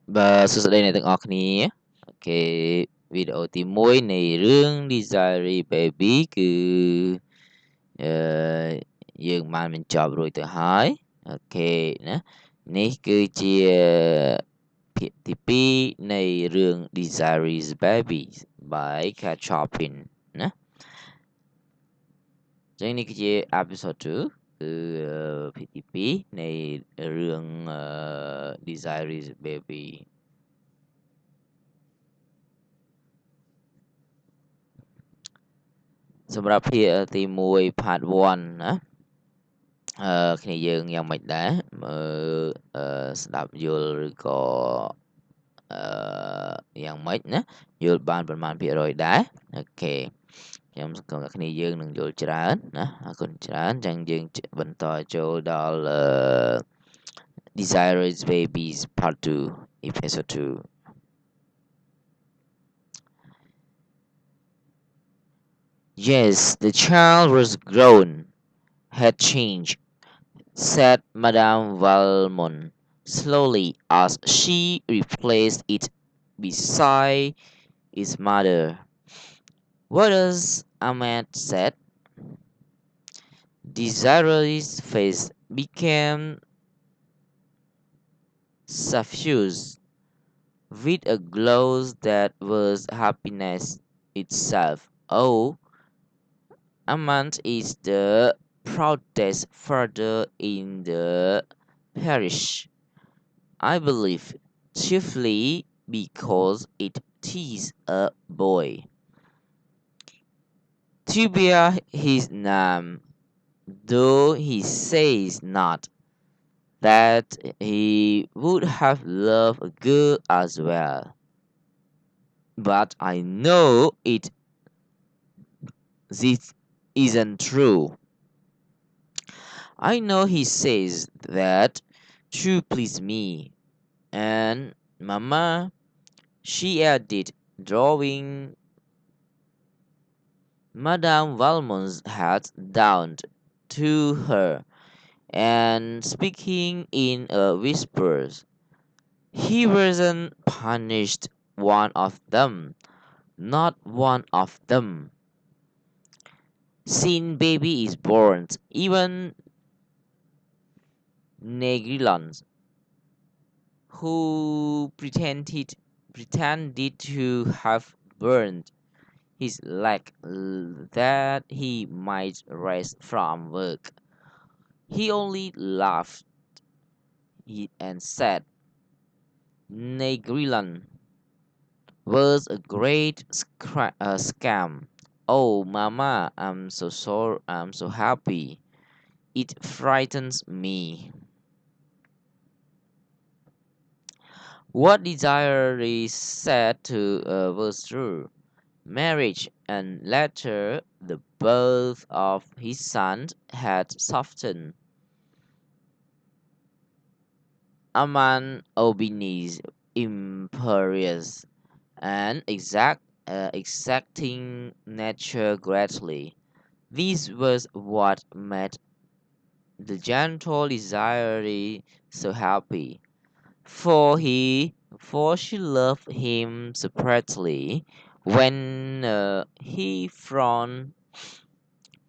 Và sự đây này từng ọt ní OK វីដេអូទី1នៃរឿង Desiree Baby គឺអឺយើងបានបញ្ចប់រួចទៅហើយអូខេណានេះគឺជាភាគទី2នៃរឿង Desiree's Baby by Chopin ណាចឹងនេះគឺជា episode 2 គឺភាគទី2នៃរឿង Desiree's Baby សម្រាប់ភាគទី1 part 1ណាគ្នាយើងយ៉ាងម៉េចដែរមើលស្ដាប់យល់ឬក៏យ៉ាងម៉េចណាយល់បានប្រមាណភាគរយដែរអូខេខ្ញុំសង្ឃឹមថាគ្នាយើងនឹងយល់ច្រើនណាអរគុណច្រើនចឹងយើងបន្តចូលដល់ Desiree's Babies Part 2 Episode 2 Yes, the child was grown, had changed, said Madame Valmont slowly as she replaced it beside its mother. What does Ahmed said? Desiree's face became suffused with a glow that was happiness itself. Oh, Ahmed is the proudest father in the parish, I believe, chiefly because it is a boy. To bear his name, though he says not that he would have loved a girl as well. But I know this isn't true. I know he says that to please me. And Mama, she added, drawing Madame Valmont's hat down to her and speaking in a whisper. He wasn't punished, one of them, not one of them. Since baby is born, even Negrilons, who pretended to have burned his leg that he might rest from work. He only laughed and said, Negrilon was a great scam. Oh, Mama, I'm so sorry. I'm so happy. It frightens me. What Desiree said was true. Marriage and later the birth of his son had softened Aman Obini's imperious and exacting nature greatly. This was what made the gentle Desiree so happy, for she loved him separately. When he frowned,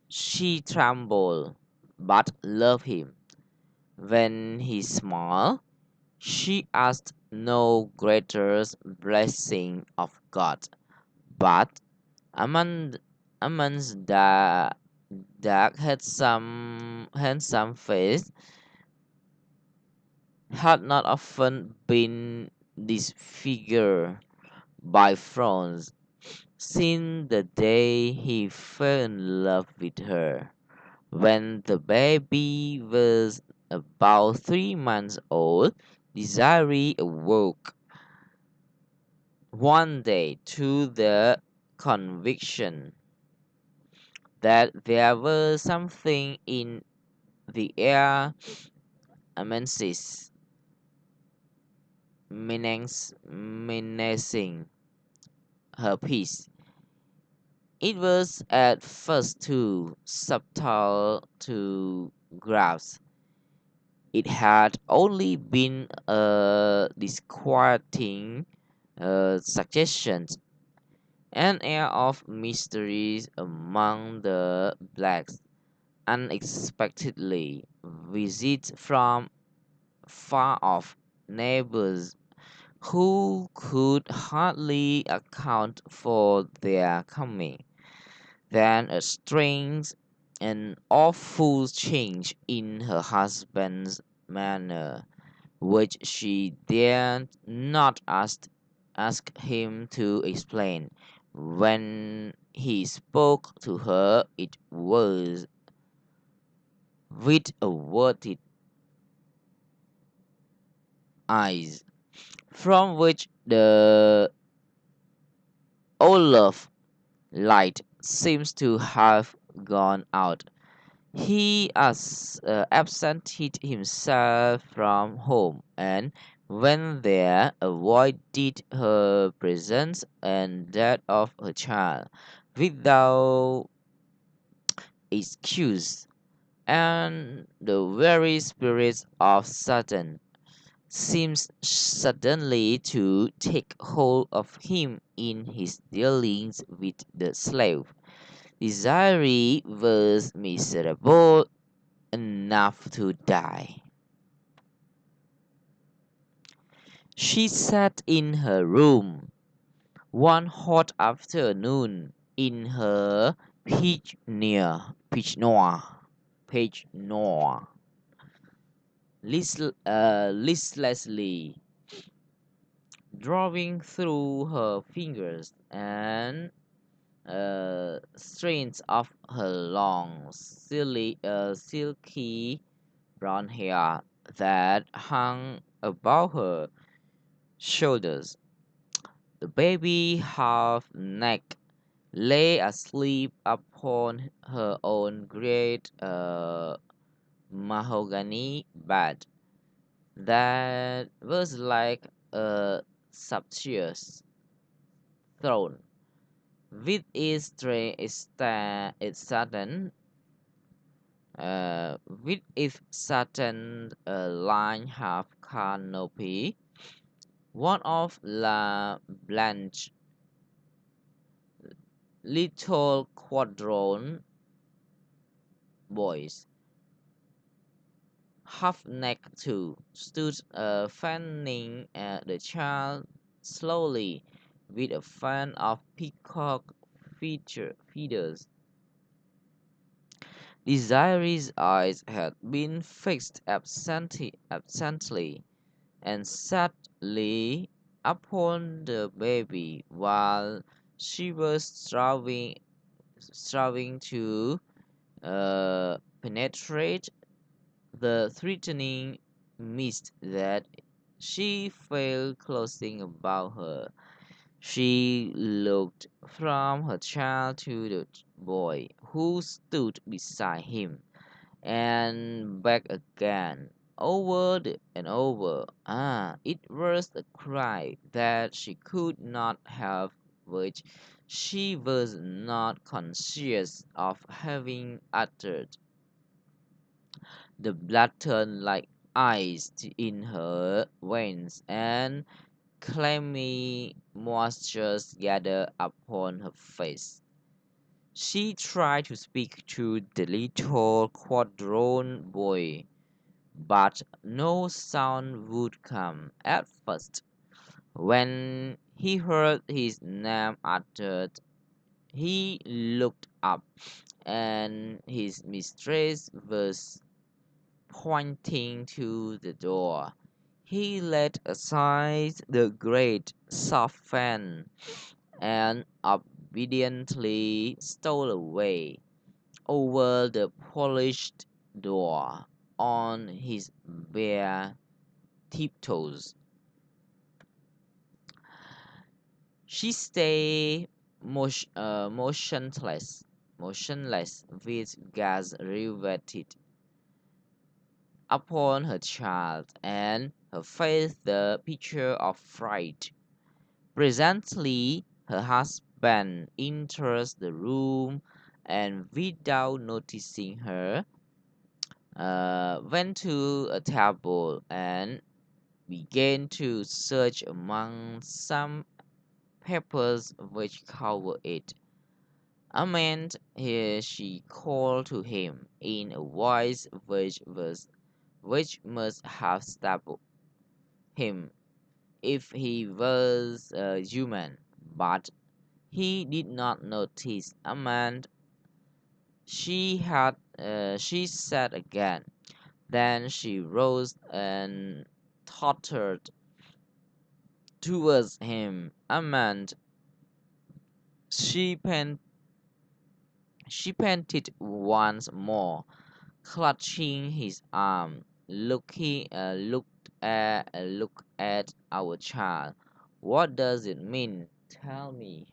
she trembled, but loved him. When he smiled, she asked no greater blessing of God. But Aman's dark handsome face had not often been disfigured by frowns since the day he fell in love with her. When the baby was about 3 months old, Desiree awoke one day to the conviction that there was something in the air menacing her peace. It was at first too subtle to grasp. It had only been a disquieting suggestion, an air of mystery among the blacks, unexpectedly visits from far off neighbors who could hardly account for their coming. Then a strange and awful change in her husband's manner, which she dared not ask him to explain. When he spoke to her, it was with averted eyes, from which the Olaf light seems to have gone out. He absented himself from home, and when there avoided her presence and that of her child without excuse, and the very spirit of Satan seems suddenly to take hold of him in his dealings with the slave. Desiree was miserable enough to die. She sat in her room one hot afternoon in her pitch noir, listlessly drawing through her fingers and strands of her long, silky brown hair that hung above her shoulders. The baby, half naked, lay asleep upon her own great mahogany bed that was like a sumptuous throne, with its satin, with its satin line half canopy. One of La Blanche little quadroon boys, half-naked too, stood fanning the child slowly with a fan of peacock feathers. Desiree's eyes had been fixed absently and sadly upon the baby while she was striving to penetrate the threatening mist that she felt closing about her. She looked from her child to the boy who stood beside him, and back again, and over. Ah, it was a cry that she could not have, which she was not conscious of having uttered. The blood turned like ice in her veins, and clammy moisture gathered upon her face. She tried to speak to the little quadroon boy, but no sound would come. At first, when he heard his name uttered, he looked up, and his mistress was pointing to the door. He laid aside the great soft fan and obediently stole away over the polished door on his bare tiptoes. She stayed motionless, with gaze riveted upon her child, and her face the picture of fright. Presently, her husband enters the room, and without noticing her, went to a table and began to search among some papers which covered it. A man here she called to him in a voice which must have startled him if he was human, but he did not notice a man. She said again. Then she rose and tottered towards him. A man. She pan she panted once more, clutching his arm. Look at our child. What does it mean? Tell me.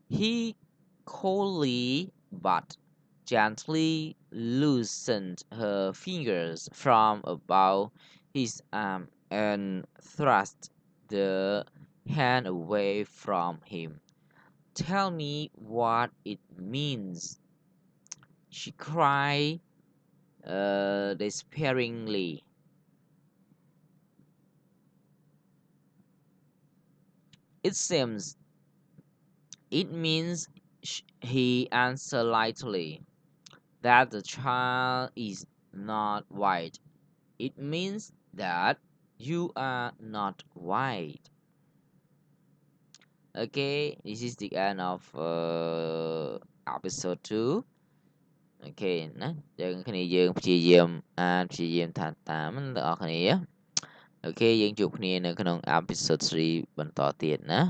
He coldly but gently loosened her fingers from about his arm and thrust the hand away from him. Tell me what it means, she cried despairingly. It seems it means, he answered lightly, that the child is not white. It means that you are not white. Okay, this is the end of episode 2 អូខេណាយើងគ្នាយើងព្យាយាមអានព្យាយាមថាតាមបងប្អូនគ្នាអូខេយើងជួបគ្នានៅក្នុង episode 3បន្តទៀតណា